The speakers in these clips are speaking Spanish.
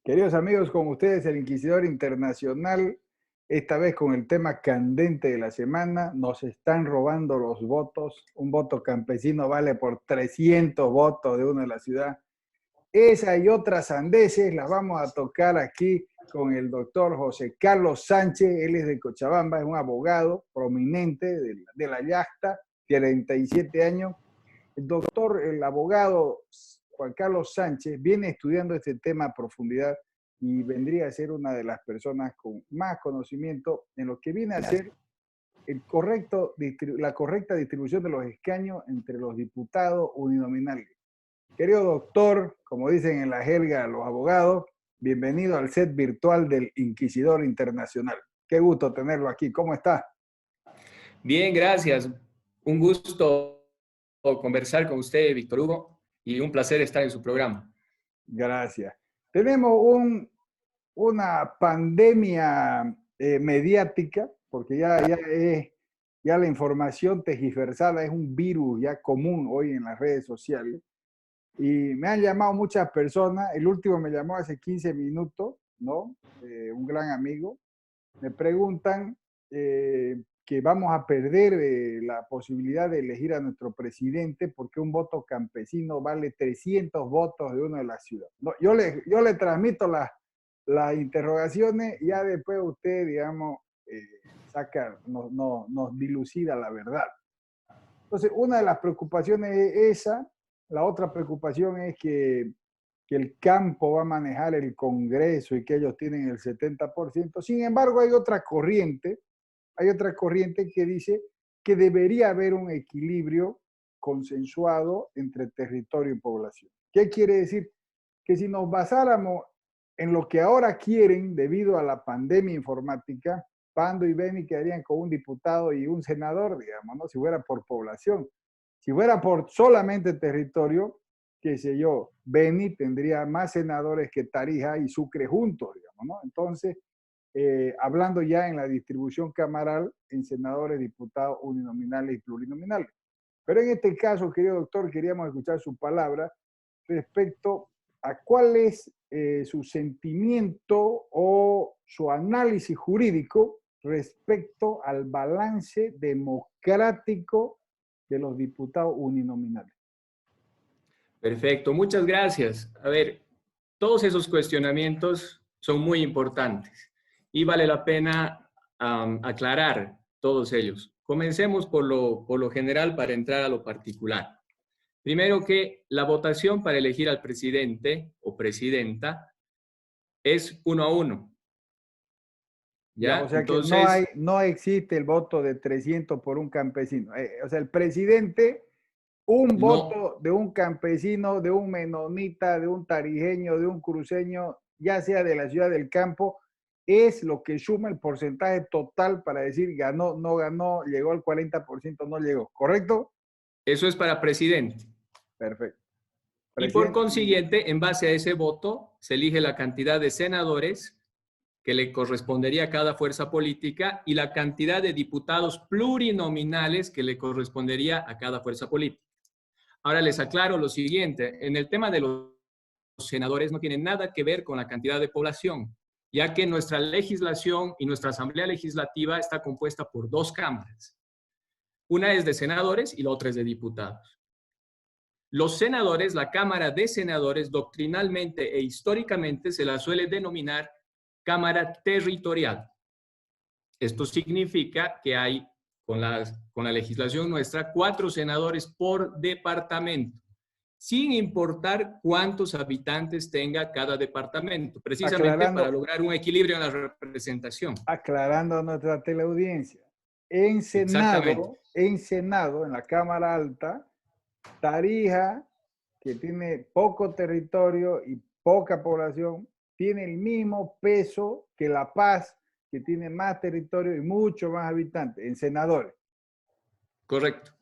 Queridos amigos, con ustedes el Inquisidor Internacional, esta vez con el tema candente de la semana. Nos están robando los votos. Un voto campesino vale por 300 votos de uno de la ciudad. Esa y otras sandeces las vamos a tocar aquí con el doctor José Carlos Sánchez. Él es de Cochabamba, es un abogado prominente de la Yasta, 37 años. El abogado Juan Carlos Sánchez viene estudiando este tema a profundidad y vendría a ser una de las personas con más conocimiento en lo que viene a ser la correcta distribución de los escaños entre los diputados uninominales. Querido doctor, como dicen en la jerga los abogados, bienvenido al set virtual del Inquisidor Internacional. Qué gusto tenerlo aquí. ¿Cómo está? Bien, gracias. Un gusto conversar con usted, Víctor Hugo, y un placer estar en su programa. Gracias. Tenemos una pandemia mediática, porque ya la información tergiversada es un virus ya común hoy en las redes sociales. Y me han llamado muchas personas, el último me llamó hace 15 minutos, ¿no? Un gran amigo. Me preguntan que vamos a perder la posibilidad de elegir a nuestro presidente porque un voto campesino vale 300 votos de uno de las ciudades. No, yo le transmito las interrogaciones y ya después usted, digamos, nos dilucida la verdad. Entonces, una de las preocupaciones es esa. La otra preocupación es que el campo va a manejar el Congreso y que ellos tienen el 70%. Sin embargo, hay otra corriente que dice que debería haber un equilibrio consensuado entre territorio y población. ¿Qué quiere decir? Que si nos basáramos en lo que ahora quieren debido a la pandemia informática, Pando y Beni quedarían con un diputado y un senador, digamos, ¿no? Si fuera por población. Si fuera por solamente territorio, qué sé yo, Beni tendría más senadores que Tarija y Sucre juntos, digamos, ¿no? Entonces, hablando ya en la distribución camaral en senadores, diputados uninominales y plurinominales. Pero en este caso, querido doctor, queríamos escuchar su palabra respecto a cuál es su sentimiento o su análisis jurídico respecto al balance democrático de los diputados uninominales. Perfecto, muchas gracias. A ver, todos esos cuestionamientos son muy importantes y vale la pena aclarar todos ellos. Comencemos por lo general para entrar a lo particular. Primero que la votación para elegir al presidente o presidenta es 1-1. ¿Ya? ¿Ya? O sea que Entonces, no existe el voto de 300 por un campesino. O sea, el presidente, un no, voto de un campesino, de un menonita, de un tarijeño, de un cruceño, ya sea de la ciudad del campo, es lo que suma el porcentaje total para decir ganó, no ganó, llegó al 40%, no llegó. ¿Correcto? eso es para presidente. Perfecto. Y por Presidente. consiguiente, en base a ese voto, se elige la cantidad de senadores que le correspondería a cada fuerza política y la cantidad de diputados plurinominales que le correspondería a cada fuerza política. Ahora les aclaro lo siguiente, en el tema de los senadores no tiene nada que ver con la cantidad de población, ya que nuestra legislación y nuestra Asamblea Legislativa está compuesta por dos cámaras. Una es de senadores y la otra es de diputados. Los senadores, la Cámara de Senadores, doctrinalmente e históricamente se la suele denominar Cámara Territorial. Esto significa que hay, con la legislación nuestra, 4 senadores por departamento, sin importar cuántos habitantes tenga cada departamento, precisamente para lograr un equilibrio en la representación. Aclarando a nuestra teleaudiencia. Exactamente. En Senado, en la Cámara Alta, Tarija, que tiene poco territorio y poca población, tiene el mismo peso que La Paz, que tiene más territorio y mucho más habitantes, en senadores. Correcto.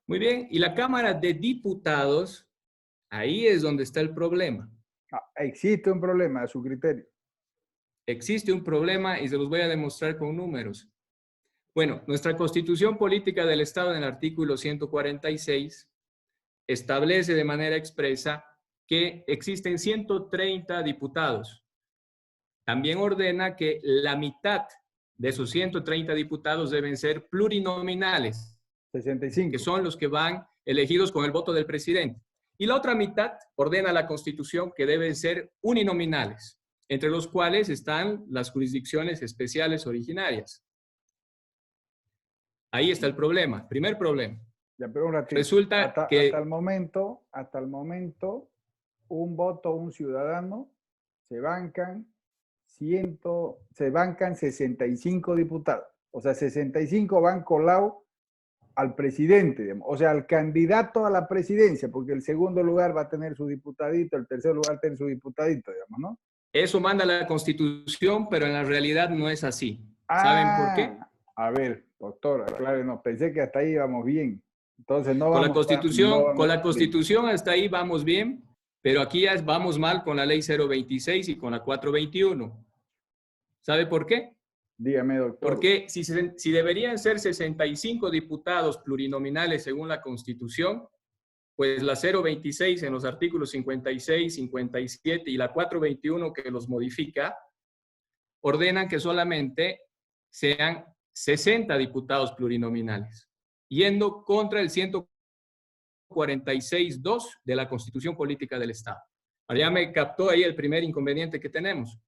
Muy bien. Y la Cámara de Diputados, ahí es donde está el problema. Existe un problema a su criterio. Existe un problema y se los voy a demostrar con números. Bueno, nuestra Constitución Política del Estado en el artículo 146 establece de manera expresa que existen 130 diputados, también ordena que la mitad de esos 130 diputados deben ser plurinominales, 65. que son los que van elegidos con el voto del presidente. Y la otra mitad ordena la Constitución que deben ser uninominales, entre los cuales están las jurisdicciones especiales originarias. Ahí está el problema, primer problema. Ya, pero un ratito. Resulta hasta el momento, un voto, un ciudadano, se bancan 65 diputados. O sea, 65 van colados al presidente, digamos. O sea, al candidato a la presidencia, porque el segundo lugar va a tener su diputadito, el tercer lugar tiene su diputadito, digamos, ¿no? Eso manda la Constitución, pero en la realidad no es así. ¿Saben por qué? A ver, doctora, claro, no, pensé que hasta ahí íbamos bien. Entonces no con vamos la Constitución, no vamos con la Constitución hasta ahí vamos bien, pero aquí ya vamos mal con la Ley 026 y con la 421. ¿Sabe por qué? Dígame, doctor. Porque si deberían ser 65 diputados plurinominales según la Constitución, pues la 026 en los artículos 56, 57 y la 421 que los modifica, ordenan que solamente sean 60 diputados plurinominales, yendo contra el 146.2 de la Constitución Política del Estado. Ahora ya me captó ahí el primer inconveniente que tenemos.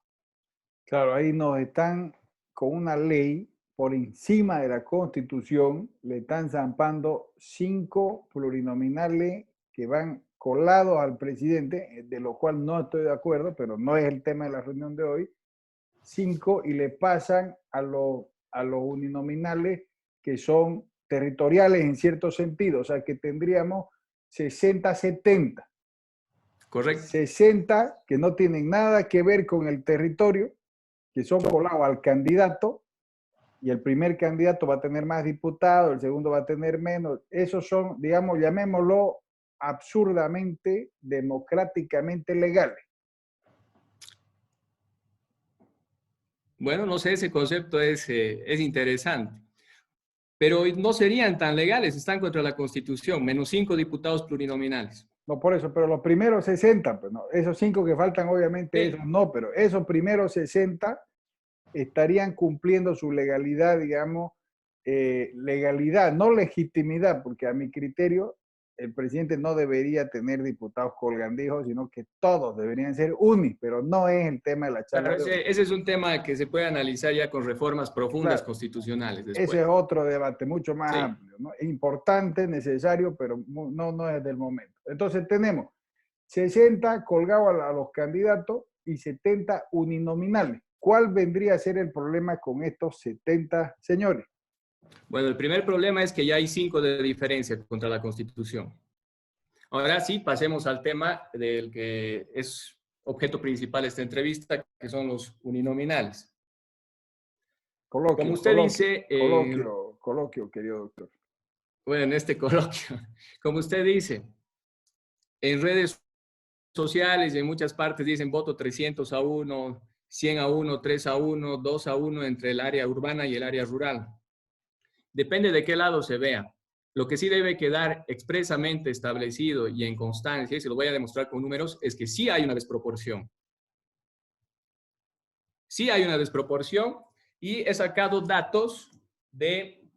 Claro, ahí nos están con una ley por encima de la Constitución, le están zampando 5 plurinominales que van colados al presidente, de lo cual no estoy de acuerdo, pero no es el tema de la reunión de hoy. 5 y le pasan a los uninominales que son territoriales en cierto sentido, o sea que tendríamos 60-70. Correcto. 60 que no tienen nada que ver con el territorio, que son colados al candidato, y el primer candidato va a tener más diputados, el segundo va a tener menos. Esos son, digamos, llamémoslo absurdamente, democráticamente legales. Bueno, no sé, ese concepto es interesante. Pero no serían tan legales, están contra la Constitución, menos 5 diputados plurinominales. No, por eso, pero los primeros 60, pues no, esos 5 que faltan, obviamente, sí. Esos no, pero esos primeros 60 estarían cumpliendo su legalidad, digamos, legalidad, no legitimidad, porque a mi criterio el presidente no debería tener diputados colgandijos, sino que todos deberían ser unis, pero no es el tema de la charla. Claro, ese es un tema que se puede analizar ya con reformas profundas, claro, constitucionales. Después. Ese es otro debate, mucho más amplio, ¿no? Importante, necesario, pero no es del momento. Entonces tenemos 60 colgados a los candidatos y 70 uninominales. ¿Cuál vendría a ser el problema con estos 70 señores? Bueno, el primer problema es que ya hay 5 de diferencia contra la Constitución. Ahora sí, pasemos al tema del que es objeto principal de esta entrevista, que son los uninominales. Coloquio, como usted dice... Coloquio, querido doctor. Bueno, en este coloquio, como usted dice, en redes sociales y en muchas partes dicen voto 300-1, 100-1, 3-1, 2-1 entre el área urbana y el área rural. Depende de qué lado se vea. Lo que sí debe quedar expresamente establecido y en constancia, y se lo voy a demostrar con números, es que sí hay una desproporción. Sí hay una desproporción y he sacado datos de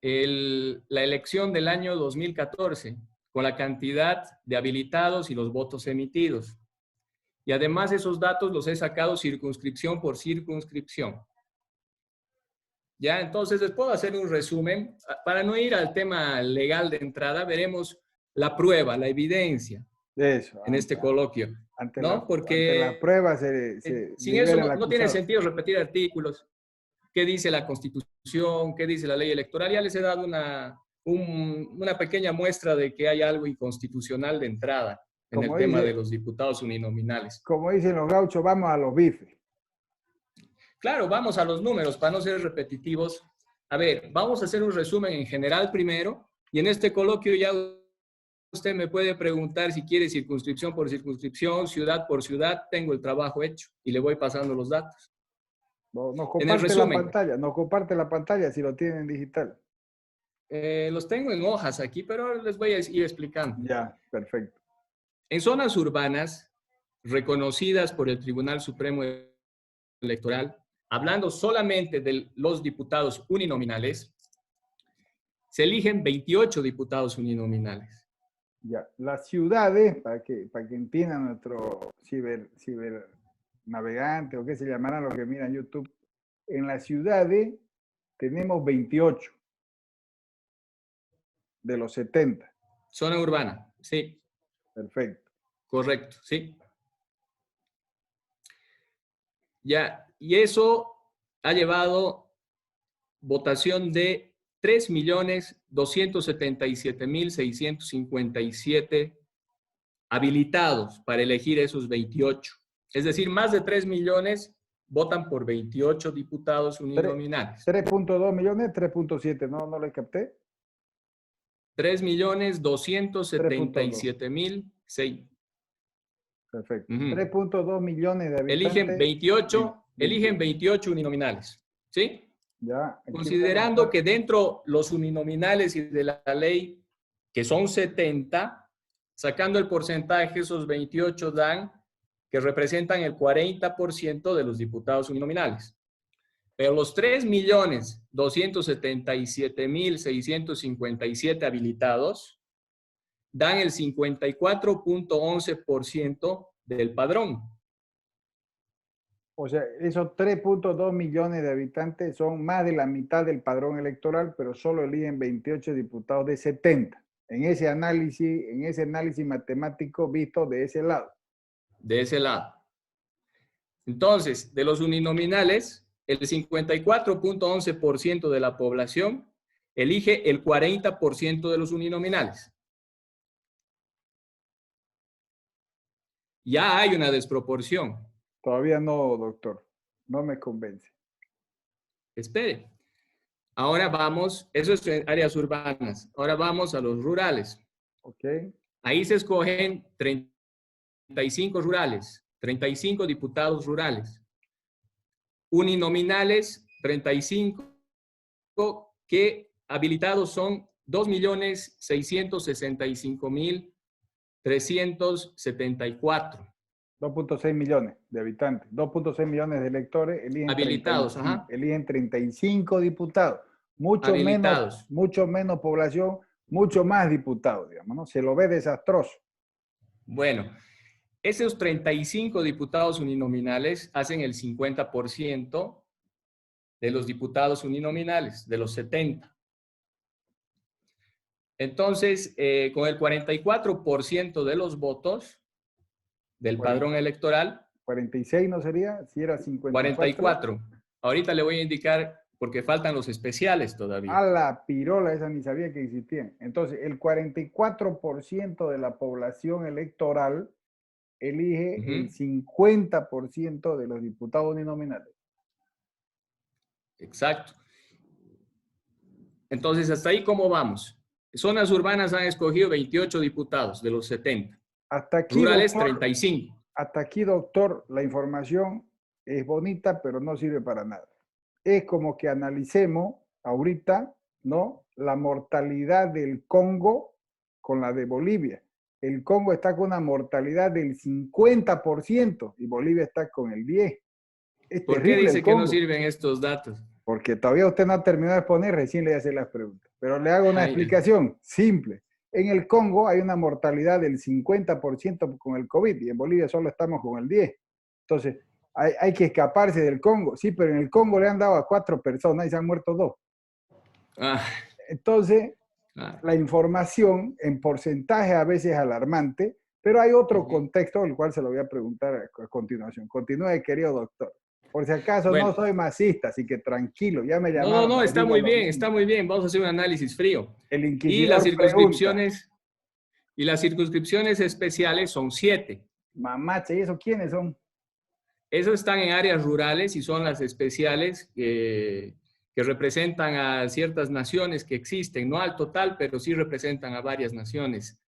la elección del año 2014 con la cantidad de habilitados y los votos emitidos. Y además esos datos los he sacado circunscripción por circunscripción. Ya, entonces les puedo hacer un resumen. Para no ir al tema legal de entrada, veremos la prueba, la evidencia en este coloquio. Porque ante la prueba sin eso no tiene sentido repetir artículos. ¿Qué dice la Constitución? ¿Qué dice la ley electoral? Ya les he dado una pequeña muestra de que hay algo inconstitucional de entrada en el tema de los diputados uninominales. Como dicen los gauchos, vamos a los bifes. Claro, vamos a los números para no ser repetitivos. A ver, vamos a hacer un resumen en general primero y en este coloquio ya usted me puede preguntar si quiere circunscripción por circunscripción, ciudad por ciudad. Tengo el trabajo hecho y le voy pasando los datos. Nos comparte la pantalla si lo tienen en digital. Los tengo en hojas aquí, pero les voy a ir explicando. Ya, perfecto. En zonas urbanas reconocidas por el Tribunal Supremo de electoral, hablando solamente de los diputados uninominales, se eligen 28 diputados uninominales. Ya, las ciudades, para que entiendan nuestro navegante o qué se llamarán los que miran YouTube, en las ciudades tenemos 28 de los 70. Zona urbana, sí. Perfecto. Correcto, sí. Ya, y eso ha llevado votación de 3.277.657 habilitados para elegir esos 28. Es decir, más de 3 millones votan por 28 diputados uninominales. 3.2 millones, 3.7, no le capté. 3.277.600. Perfecto. 3.2 millones de habitantes. Eligen 28 uninominales. ¿Sí? Ya, considerando que dentro los uninominales y de la ley, que son 70, sacando el porcentaje, esos 28 dan que representan el 40% de los diputados uninominales. Pero los 3.277.657 habilitados dan el 54.11% del padrón. O sea, esos 3.2 millones de habitantes son más de la mitad del padrón electoral, pero solo eligen 28 diputados de 70. En ese análisis matemático visto de ese lado. De ese lado. Entonces, de los uninominales, el 54.11% de la población elige el 40% de los uninominales. Ya hay una desproporción. Todavía no, doctor. No me convence. Espere. Ahora vamos, eso es en áreas urbanas. Ahora vamos a los rurales. Ok. Ahí se escogen 35 rurales, 35 diputados rurales. Uninominales, 35, que habilitados son 2.665.374. 2.6 millones de habitantes, 2.6 millones de electores eligen habilitados, 35, eligen 35 diputados, mucho menos población, mucho más diputados, digamos, ¿no? Se lo ve desastroso. Bueno, esos 35 diputados uninominales hacen el 50% de los diputados uninominales, de los 70. Entonces, con el 44% de los votos del padrón electoral. 46 no sería, si era 54. 44. Ahorita le voy a indicar porque faltan los especiales todavía. A la pirola, esa ni sabía que existían. Entonces, el 44% de la población electoral elige el 50% de los diputados uninominales. Exacto. Entonces, hasta ahí, ¿cómo vamos? Zonas urbanas han escogido 28 diputados de los 70. Hasta aquí, rurales, doctor, 35. Hasta aquí, doctor, la información es bonita, pero no sirve para nada. Es como que analicemos ahorita, ¿no?, la mortalidad del Congo con la de Bolivia. El Congo está con una mortalidad del 50% y Bolivia está con el 10%. ¿Por qué dice que no sirven estos datos? Porque todavía usted no ha terminado de exponer, recién le hace las preguntas. Pero le hago una explicación simple. En el Congo hay una mortalidad del 50% con el COVID y en Bolivia solo estamos con el 10%. Entonces, hay que escaparse del Congo. Sí, pero en el Congo le han dado a 4 personas y se han muerto 2. Entonces, la información en porcentaje a veces es alarmante, pero hay otro contexto, el cual se lo voy a preguntar a continuación. Continúe, querido doctor. Por si acaso no soy masista, así que tranquilo, ya me llamaron. No, está muy bien, está muy bien. Vamos a hacer un análisis frío. El inquisidor y las circunscripciones especiales son 7. Mamacha, ¿y eso quiénes son? Esos están en áreas rurales y son las especiales que representan a ciertas naciones que existen, no al total, pero sí representan a varias naciones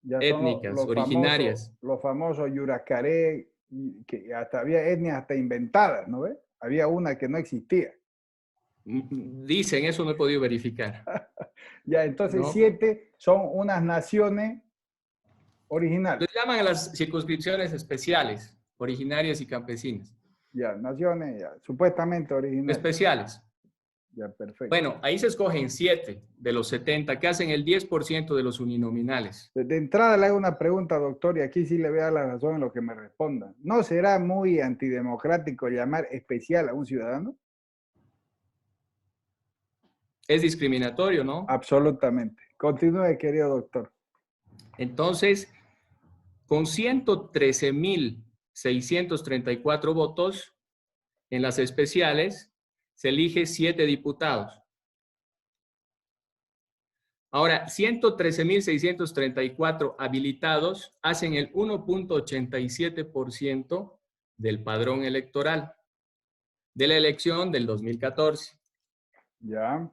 ya étnicas, los originarias. Los famosos Yuracaré, que hasta había etnias hasta inventadas, ¿no ves? Había una que no existía. Dicen, eso no he podido verificar. Ya, entonces 7 son unas naciones originales. Les llaman a las circunscripciones especiales, originarias y campesinas. Ya, naciones, ya, supuestamente originales. especiales. Ya, perfecto. Bueno, ahí se escogen 7 de los 70, que hacen el 10% de los uninominales. De entrada le hago una pregunta, doctor, y aquí sí le voy a dar la razón en lo que me responda. ¿No será muy antidemocrático llamar especial a un ciudadano? Es discriminatorio, ¿no? Absolutamente. Continúe, querido doctor. Entonces, con 113,634 votos en las especiales, se elige 7 diputados. Ahora, 113,634 habilitados hacen el 1.87% del padrón electoral de la elección del 2014. Ya.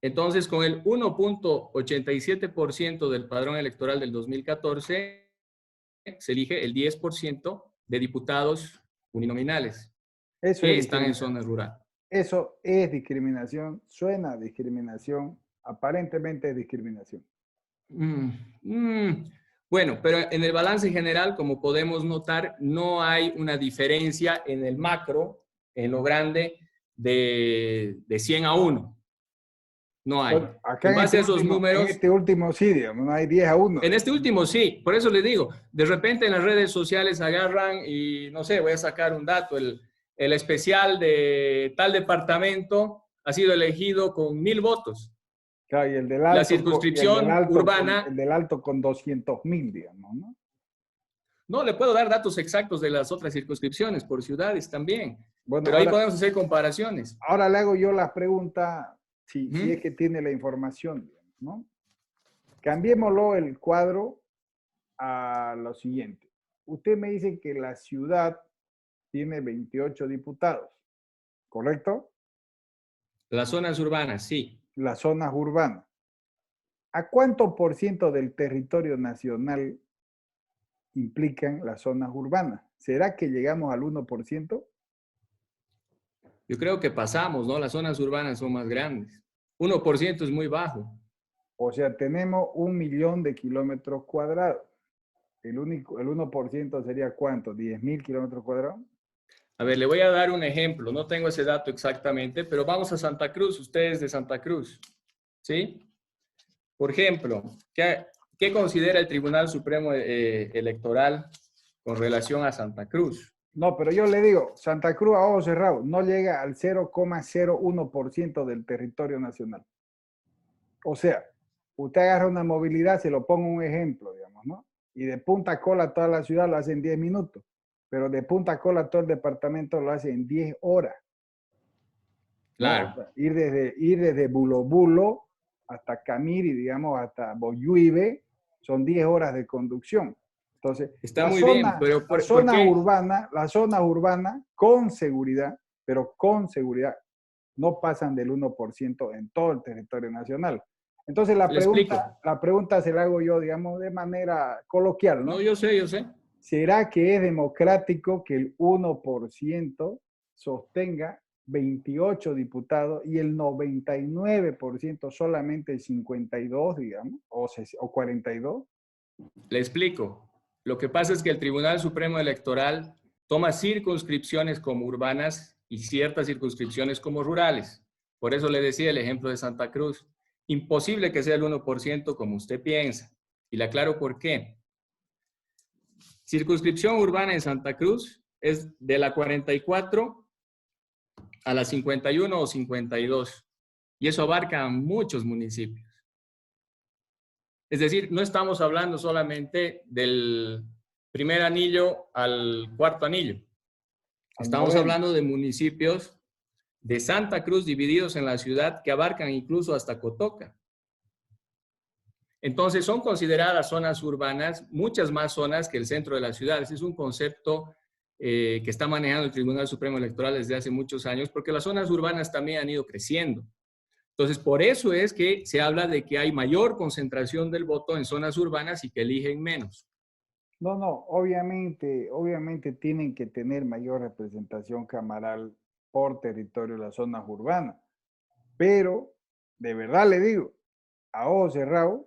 Entonces, con el 1.87% del padrón electoral del 2014, se elige el 10% de diputados uninominales Eso que es están en discriminación. zona rural. Eso es discriminación, suena a discriminación, aparentemente es discriminación. Bueno, pero en el balance general, como podemos notar, no hay una diferencia en el macro, en lo grande, de 100 a 1. No hay. Bueno, acá En base a esos en números, este último sí, digamos, no hay 10-1. en este último sí, por eso les digo, de repente en las redes sociales agarran y no sé, voy a sacar un dato, el especial de tal departamento ha sido elegido con 1,000 votos. Claro, y el del La alto, circunscripción urbana, el del alto con 200.000, digamos, ¿no? no le puedo dar datos exactos de las otras circunscripciones por ciudades también, Bueno, pero ahí podemos hacer comparaciones. ahora le hago yo la pregunta, si es ¿Mm? que tiene la información, digamos, ¿no? Cambiémoslo el cuadro a lo siguiente. Usted me dice que la ciudad tiene 28 diputados, ¿correcto? Las zonas urbanas, sí. Las zonas urbanas. ¿A cuánto por ciento del territorio nacional implican las zonas urbanas? ¿Será que llegamos al 1%? Yo creo que pasamos, ¿no? Las zonas urbanas son más grandes. 1% es muy bajo. O sea, tenemos 1.000.000 de kilómetros cuadrados. El 1% sería ¿cuánto? ¿10.000 kilómetros cuadrados? A ver, le voy a dar un ejemplo. No tengo ese dato exactamente, pero vamos a Santa Cruz. Ustedes de Santa Cruz, ¿sí? Por ejemplo, ¿qué considera el Tribunal Supremo Electoral con relación a Santa Cruz? No, pero yo le digo, Santa Cruz a ojos cerrados no llega al 0,01% del territorio nacional. O sea, usted agarra una movilidad, se lo pongo un ejemplo, digamos, ¿no? Y de Punta Cola toda la ciudad lo hace en 10 minutos, pero de Punta Cola todo el departamento lo hace en 10 horas. ¿No? O Claro. sea, ir desde Bulo Bulo hasta Camiri, digamos, hasta Boyuibe, son 10 horas de conducción. Entonces, Está muy bien, pero ¿por qué? la zona urbana con seguridad, pero con seguridad, no pasan del 1% en todo el territorio nacional. Entonces, Le explico. la pregunta se la hago yo, digamos, de manera coloquial, No, ¿no? yo sé, yo sé. ¿Será que es democrático que el 1% sostenga 28 diputados y el 99% solamente 52, digamos, o 42? Le explico. Lo que pasa es que el Tribunal Supremo Electoral toma circunscripciones como urbanas y ciertas circunscripciones como rurales. Por eso le decía el ejemplo de Santa Cruz. Imposible que sea el 1% como usted piensa. Y le aclaro por qué. Circunscripción urbana en Santa Cruz es de la 44 a la 51 o 52. Y eso abarca muchos municipios. Es decir, no estamos hablando solamente del primer anillo al cuarto anillo. Estamos hablando de municipios de Santa Cruz divididos en la ciudad que abarcan incluso hasta Cotoca. Entonces son consideradas zonas urbanas, muchas más zonas que el centro de la ciudad. Ese es un concepto que está manejando el Tribunal Supremo Electoral desde hace muchos años, porque las zonas urbanas también han ido creciendo. Entonces, por eso es que se habla de que hay mayor concentración del voto en zonas urbanas y que eligen menos. No, obviamente tienen que tener mayor representación camaral por territorio de las zonas urbanas, pero de verdad le digo, a ojos cerrados,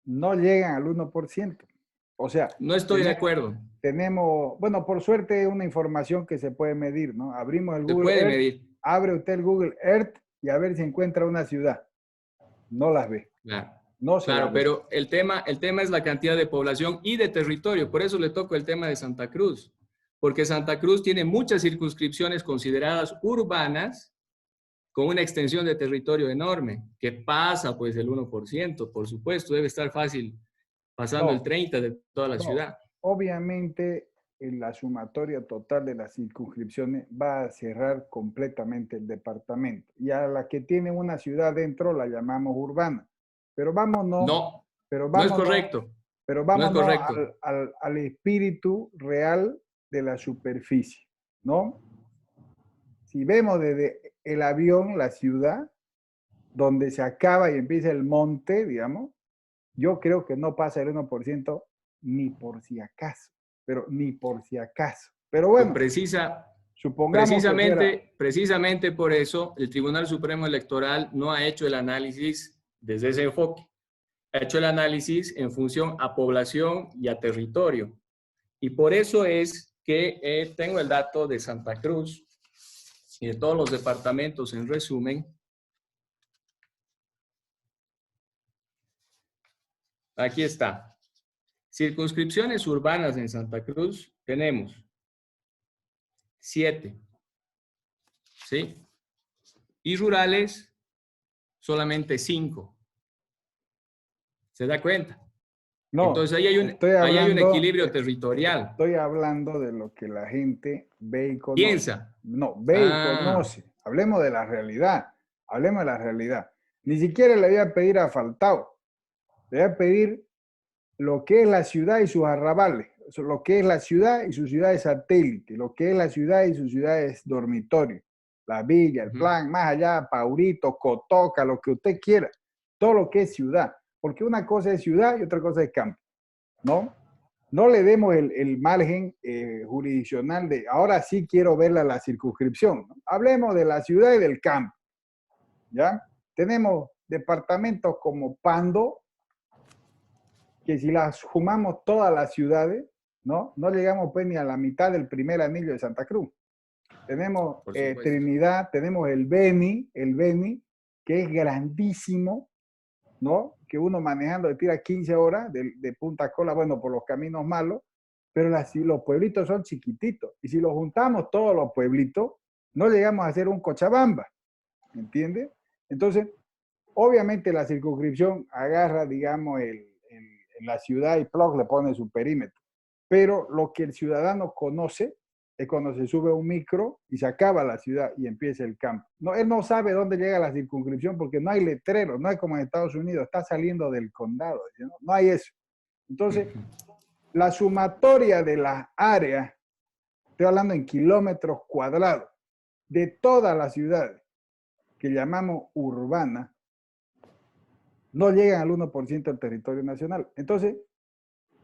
no llegan al 1%. O sea, No estoy de acuerdo. tenemos, bueno, por suerte es una información que se puede medir, ¿no? Abrimos el Se Google puede Earth, medir. abre usted el Google Earth y a ver si encuentra una ciudad. No las ve, Claro. no se Claro, las ve. pero el tema es la cantidad de población y de territorio. Por eso le toco el tema de Santa Cruz. Porque Santa Cruz tiene muchas circunscripciones consideradas urbanas con una extensión de territorio enorme, que pasa pues el 1%, por supuesto, debe estar fácil pasando el No, 30% de toda la no. ciudad. Obviamente, en la sumatoria total de las circunscripciones va a cerrar completamente el departamento. Y a la que tiene una ciudad dentro la llamamos urbana. Pero vámonos, No, pero no es vámonos, correcto, pero no es vámonos correcto. al espíritu real de la superficie, ¿no? Si vemos desde el avión la ciudad, donde se acaba y empieza el monte, digamos, yo creo que no pasa el 1% ni por si acaso, pero ni por si acaso. Pero Pues bueno, supongamos que fuera, precisamente por eso el Tribunal Supremo Electoral no ha hecho el análisis desde ese enfoque. Ha hecho el análisis en función a población y a territorio. Y por eso es que tengo el dato de Santa Cruz y de todos los departamentos en resumen. Aquí está. Circunscripciones urbanas en Santa Cruz tenemos 7, ¿sí? Y rurales solamente 5. ¿Se da cuenta? no, Entonces ahí hay un equilibrio territorial. estoy hablando de lo que la gente ve y conoce. Piensa. No, ve y Ah, conoce. Hablemos de la realidad. Hablemos de la realidad. Ni siquiera le voy a pedir a Faltao. Le voy a pedir lo que es la ciudad y sus arrabales, lo que es la ciudad y sus ciudades satélite, lo que es la ciudad y sus ciudades dormitorio, la villa, el plan, más allá, Paurito, Cotoca, lo que usted quiera, todo lo que es ciudad, porque una cosa es ciudad y otra cosa es campo, ¿no? No le demos el margen jurisdiccional de, ahora sí quiero ver la circunscripción, ¿no? Hablemos de la ciudad y del campo, ¿ya? Tenemos departamentos como Pando, que si las sumamos todas las ciudades, ¿no? No llegamos pues ni a la mitad del primer anillo de Santa Cruz. Tenemos por supuesto. Trinidad, tenemos el Beni, que es grandísimo, ¿no? Que uno manejando le tira 15 horas de Punta Cola, bueno, por los caminos malos, pero los pueblitos son chiquititos. Y si los juntamos todos los pueblitos, no llegamos a hacer un Cochabamba, ¿me entiendes? Entonces, obviamente la circunscripción agarra, digamos, la ciudad y plug le pone su perímetro. Pero lo que el ciudadano conoce es cuando se sube un micro y se acaba la ciudad y empieza el campo. No, él no sabe dónde llega la circunscripción porque no hay letreros, no hay como en Estados Unidos, está saliendo del condado, ¿no? No hay eso. Entonces, la sumatoria de las áreas, estoy hablando en kilómetros cuadrados, de todas las ciudades que llamamos urbanas, no llegan al 1% del territorio nacional. Entonces,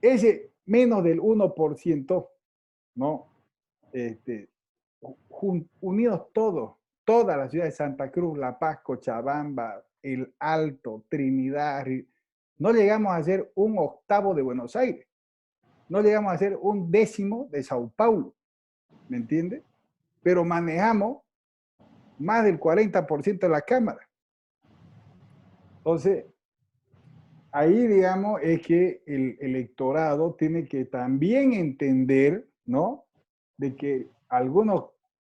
ese menos del 1%, ¿no? Unidos todos, todas las ciudades de Santa Cruz, La Paz, Cochabamba, El Alto, Trinidad, no llegamos a ser un octavo de Buenos Aires, no llegamos a ser un décimo de Sao Paulo, ¿me entiende? Pero manejamos más del 40% de la Cámara. Entonces, ahí, digamos, es que el electorado tiene que también entender, ¿no? De que algunos,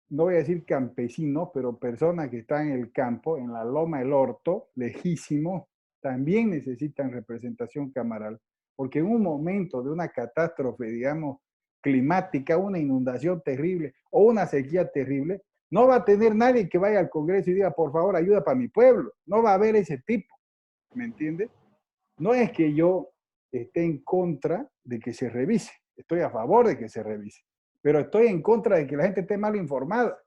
no voy a decir campesinos, pero personas que están en el campo, en la loma del orto, lejísimos, también necesitan representación camaral, porque en un momento de una catástrofe, digamos, climática, una inundación terrible o una sequía terrible, no va a tener nadie que vaya al Congreso y diga, por favor, ayuda para mi pueblo. No va a haber ese tipo, ¿me entiendes? No es que yo esté en contra de que se revise, estoy a favor de que se revise, pero estoy en contra de que la gente esté mal informada.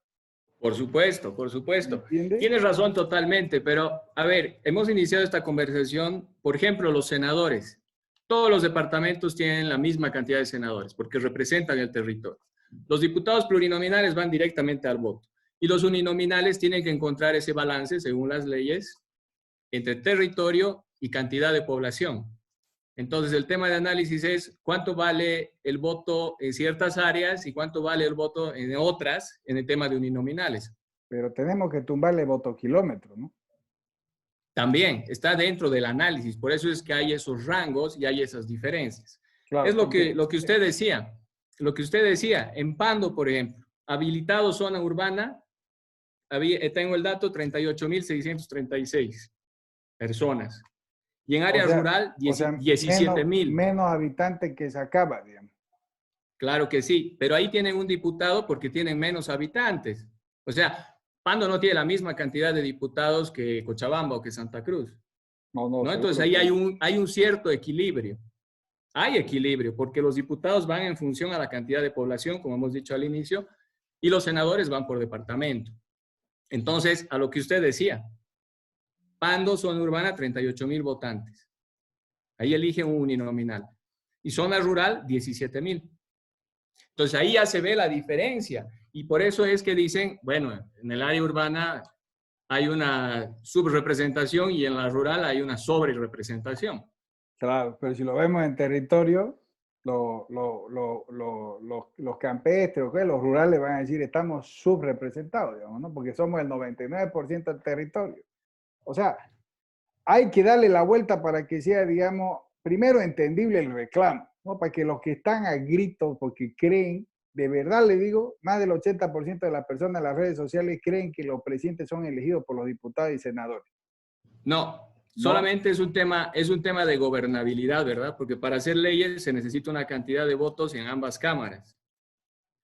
Por supuesto, por ¿Me supuesto. entiende? Tienes razón totalmente, pero a ver, hemos iniciado esta conversación, por ejemplo, los senadores. Todos los departamentos tienen la misma cantidad de senadores porque representan el territorio. Los diputados plurinominales van directamente al voto y los uninominales tienen que encontrar ese balance, según las leyes, entre territorio y cantidad de población. Entonces, el tema de análisis es cuánto vale el voto en ciertas áreas y cuánto vale el voto en otras en el tema de uninominales. Pero tenemos que tumbarle voto kilómetro, ¿no? También está dentro del análisis, por eso es que hay esos rangos y hay esas diferencias. Claro, Es lo que usted decía, en Pando, por ejemplo, habilitado zona urbana, tengo el dato, 38.636 personas. Y en área rural, 17.000. Menos habitantes que Sacaba, digamos. Claro que sí, pero ahí tienen un diputado porque tienen menos habitantes. O sea, Pando no tiene la misma cantidad de diputados que Cochabamba o que Santa Cruz. ¿No? Entonces ahí hay un cierto equilibrio. Hay equilibrio porque los diputados van en función a la cantidad de población, como hemos dicho al inicio, y los senadores van por departamento. Entonces, a lo que usted decía, Pando, zona urbana, 38.000 votantes. Ahí eligen un uninominal. Y zona rural, 17.000. Entonces ahí ya se ve la diferencia. Y por eso es que dicen, bueno, en el área urbana hay una subrepresentación y en la rural hay una sobrerepresentación. Claro, pero si lo vemos en territorio, los campestres, los rurales van a decir estamos subrepresentados, digamos, ¿no? Porque somos el 99% del territorio. O sea, hay que darle la vuelta para que sea, digamos, primero entendible el reclamo, ¿no? Para que los que están a gritos porque creen, de verdad le digo, más del 80% de las personas en las redes sociales creen que los presidentes son elegidos por los diputados y senadores. No, solamente es un tema de gobernabilidad, ¿verdad? Porque para hacer leyes se necesita una cantidad de votos en ambas cámaras.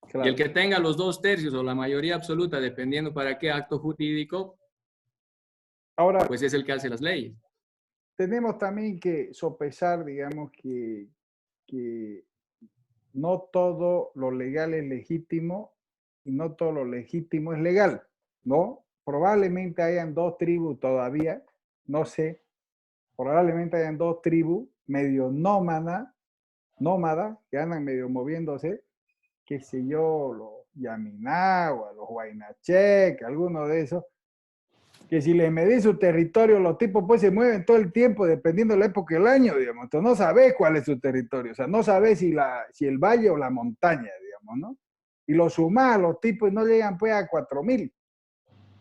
Claro. Y el que tenga los 2/3 o la mayoría absoluta, dependiendo para qué acto jurídico, ahora, pues es el que hace las leyes. Tenemos también que sopesar, digamos, que no todo lo legal es legítimo y no todo lo legítimo es legal, ¿no? Probablemente hayan 2 tribus todavía, no sé, probablemente hayan 2 tribus medio nómadas, que andan medio moviéndose, qué sé yo, los Yaminagua, los Huaynacheck, alguno de esos, que si les medís su territorio, los tipos pues se mueven todo el tiempo dependiendo de la época del año, digamos. Entonces no sabés cuál es su territorio, o sea, no sabés si el valle o la montaña, digamos, ¿no? Y los sumás, los tipos no llegan pues a 4.000.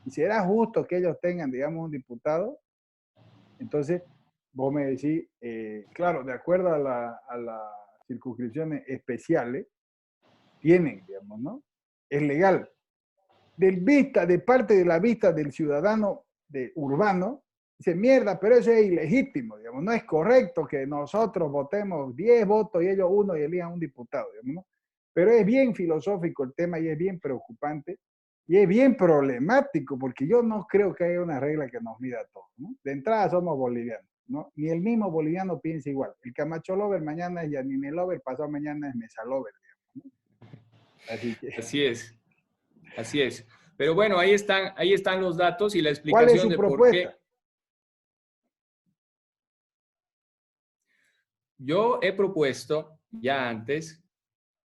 Y será justo que ellos tengan, digamos, un diputado. Entonces, vos me decís, claro, de acuerdo a las circunscripciones especiales, tienen, digamos, ¿no? Es legal. De parte de la vista del ciudadano urbano, dice, mierda, pero eso es ilegítimo, digamos, no es correcto que nosotros votemos 10 votos y ellos 1 y elijan un diputado, digamos, ¿no? Pero es bien filosófico el tema y es bien preocupante y es bien problemático porque yo no creo que haya una regla que nos mida a todos, ¿no? De entrada somos bolivianos, ¿no? Ni el mismo boliviano piensa igual. El Camacho Lover mañana es Yanine Lover, pasado mañana es Mesa Lover, digamos, ¿no? Así es. Así es. Pero bueno, ahí están los datos y la explicación ¿Cuál es su de propuesta? por qué. Yo he propuesto ya antes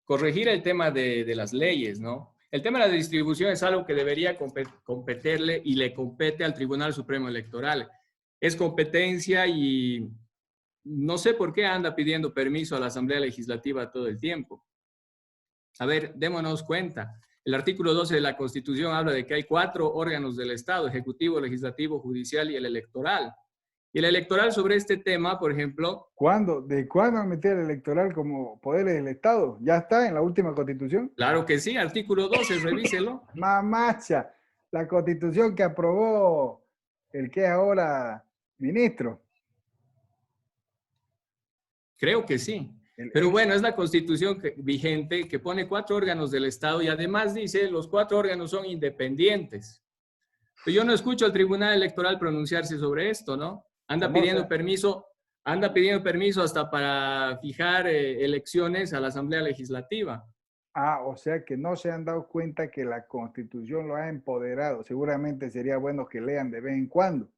corregir el tema de las leyes, ¿no? El tema de la distribución es algo que debería competirle y le compete al Tribunal Supremo Electoral. Es competencia y no sé por qué anda pidiendo permiso a la Asamblea Legislativa todo el tiempo. A ver, démonos cuenta. El artículo 12 de la Constitución habla de que hay 4 órganos del Estado: ejecutivo, legislativo, judicial y el electoral. Y el electoral sobre este tema, por ejemplo... ¿De cuándo meter el electoral como poderes del Estado? ¿Ya está en la última Constitución? Claro que sí, artículo 12, revíselo. Mamacha, la Constitución que aprobó el que es ahora ministro. Creo que sí. Pero bueno, es la Constitución vigente que pone 4 órganos del Estado y además dice los 4 órganos son independientes. Pero yo no escucho al Tribunal Electoral pronunciarse sobre esto, ¿no? Anda pidiendo permiso hasta para fijar elecciones a la Asamblea Legislativa. Ah, o sea que no se han dado cuenta que la Constitución lo ha empoderado. Seguramente sería bueno que lean de vez en cuando.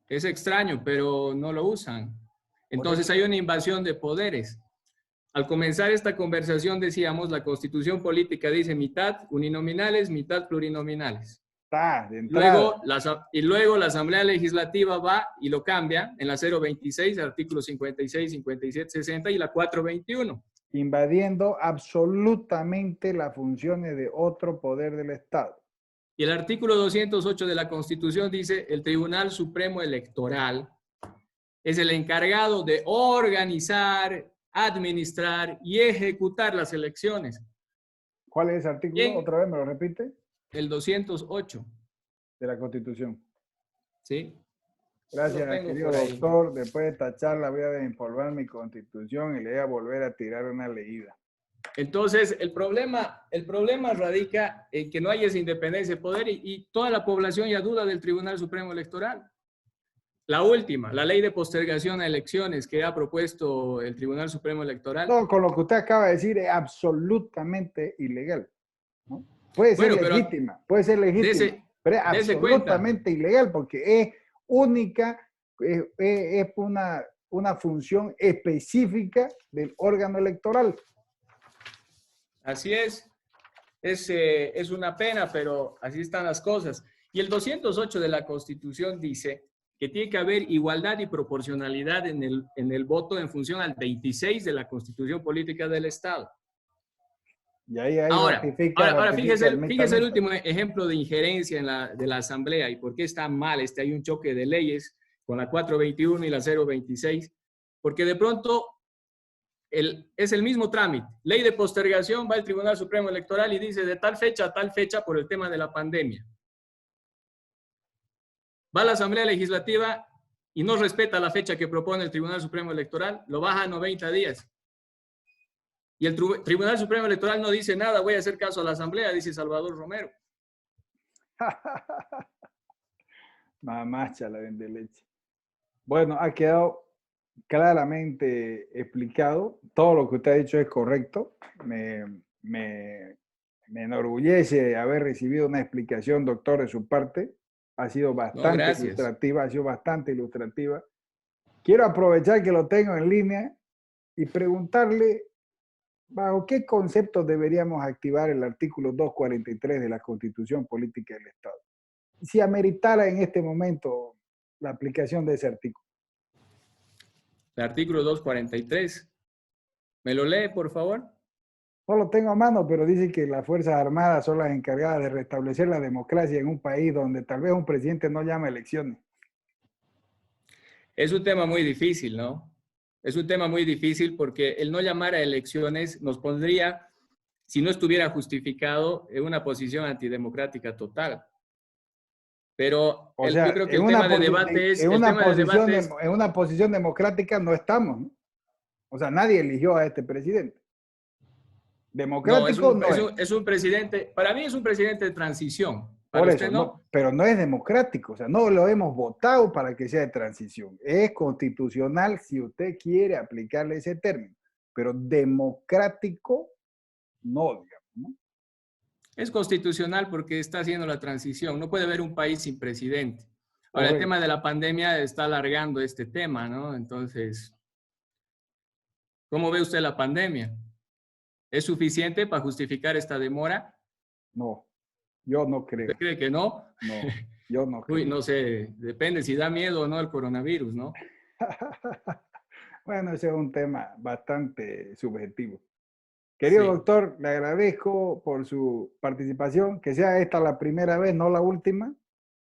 Es extraño, pero no lo usan. Entonces hay una invasión de poderes. Al comenzar esta conversación decíamos, la Constitución política dice mitad uninominales, mitad plurinominales. Está, de entrada. Luego la Asamblea Legislativa va y lo cambia en la 026, artículos 56, 57, 60 y la 421. Invadiendo absolutamente las funciones de otro poder del Estado. Y el artículo 208 de la Constitución dice, el Tribunal Supremo Electoral es el encargado de organizar, administrar y ejecutar las elecciones. ¿Cuál es ese artículo? Bien. ¿Otra vez me lo repite? El 208. De la Constitución. Sí. Gracias, querido doctor. Después de esta charla voy a desempolvar mi Constitución y le voy a volver a tirar una leída. Entonces, el problema radica en que no hay esa independencia de poder y toda la población ya duda del Tribunal Supremo Electoral. La última, la ley de postergación a elecciones que ha propuesto el Tribunal Supremo Electoral. No, con lo que usted acaba de decir es absolutamente ilegal, ¿no? Puede ser legítima, pero es absolutamente ilegal porque es única, es una función específica del órgano electoral. Así es una pena, pero así están las cosas. Y el 208 de la Constitución dice que tiene que haber igualdad y proporcionalidad en el voto en función al 26 de la Constitución Política del Estado. Y ahí ahora fíjese el último ejemplo de injerencia de la Asamblea y por qué está mal. Hay un choque de leyes con la 421 y la 026, porque de pronto es el mismo trámite. Ley de postergación, va el Tribunal Supremo Electoral y dice de tal fecha a tal fecha por el tema de la pandemia. Va a la Asamblea Legislativa y no respeta la fecha que propone el Tribunal Supremo Electoral, lo baja a 90 días. Y el Tribunal Supremo Electoral no dice nada, voy a hacer caso a la Asamblea, dice Salvador Romero. Mamacha la vende leche. Bueno, ha quedado claramente explicado. Todo lo que usted ha dicho es correcto. Me enorgullece haber recibido una explicación, doctor, de su parte. Ha sido bastante ilustrativa. Quiero aprovechar que lo tengo en línea y preguntarle bajo qué conceptos deberíamos activar el artículo 243 de la Constitución Política del Estado. Si ameritara en este momento la aplicación de ese artículo. El artículo 243. ¿Me lo lee, por favor? No lo tengo a mano, pero dice que las Fuerzas Armadas son las encargadas de restablecer la democracia en un país donde tal vez un presidente no llama elecciones. Es un tema muy difícil, ¿no? Es un tema muy difícil porque el no llamar a elecciones nos pondría, si no estuviera justificado, en una posición antidemocrática total. Pero yo creo que el tema de debate es... En una posición democrática no estamos, ¿no? O sea, nadie eligió a este presidente. Democrático no, es un presidente, para mí es un presidente de transición. Por eso, no, pero no es democrático, o sea, no lo hemos votado para que sea de transición. Es constitucional si usted quiere aplicarle ese término, pero democrático no, digamos, ¿no? Es constitucional porque está haciendo la transición. No puede haber un país sin presidente. Ahora, el tema de la pandemia está alargando este tema, ¿no? Entonces, ¿cómo ve usted la pandemia? ¿Es suficiente para justificar esta demora? No, yo no creo. ¿Usted cree que no? No, yo no creo. Uy, no sé, depende si da miedo o no el coronavirus, ¿no? Bueno, ese es un tema bastante subjetivo. Querido doctor, le agradezco por su participación, que sea esta la primera vez, no la última,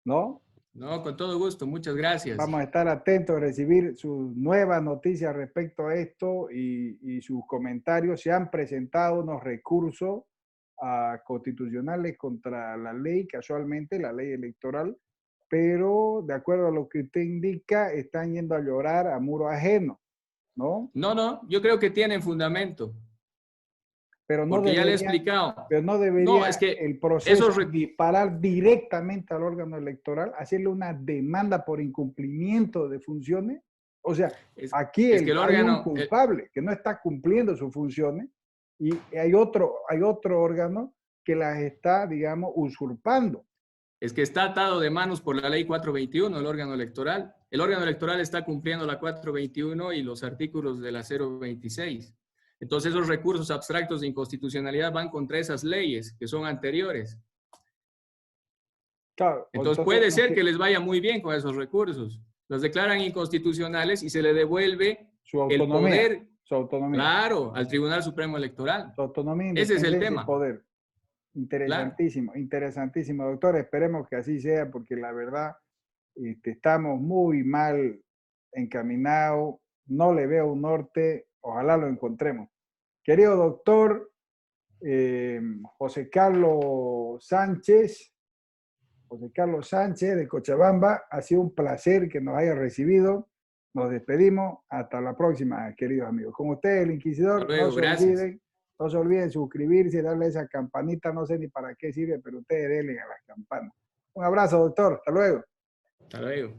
¿no? No, con todo gusto, muchas gracias. Vamos a estar atentos a recibir sus nuevas noticias respecto a esto y sus comentarios. Se han presentado unos recursos constitucionales contra la ley, casualmente la ley electoral, pero de acuerdo a lo que usted indica, están yendo a llorar a muro ajeno, ¿no? No, yo creo que tienen fundamento. Pero no porque debería, ya le he explicado. Pero no debería el proceso disparar directamente al órgano electoral, hacerle una demanda por incumplimiento de funciones. O sea, aquí hay un culpable que no está cumpliendo sus funciones y hay otro órgano que las está, digamos, usurpando. Es que está atado de manos por la ley 421, el órgano electoral. El órgano electoral está cumpliendo la 421 y los artículos de la 026. Entonces, esos recursos abstractos de inconstitucionalidad van contra esas leyes que son anteriores. Claro, Entonces puede ser que les vaya muy bien con esos recursos. Los declaran inconstitucionales y se le devuelve su el autonomía, poder, su autonomía, claro, al Tribunal Supremo Electoral. su autonomía, Ese es el independencia y tema, poder. claro. Interesantísimo, interesantísimo, doctor. Esperemos que así sea, porque la verdad estamos muy mal encaminados. No le veo un norte. Ojalá lo encontremos. Querido doctor José Carlos Sánchez, José Carlos Sánchez de Cochabamba, ha sido un placer que nos haya recibido. Nos despedimos. Hasta la próxima, queridos amigos. Con ustedes, el Hasta Inquisidor, luego, gracias. no se olviden suscribirse, darle esa campanita, no sé ni para qué sirve, pero ustedes denle a las campanas. Un abrazo, doctor. Hasta luego. Hasta luego.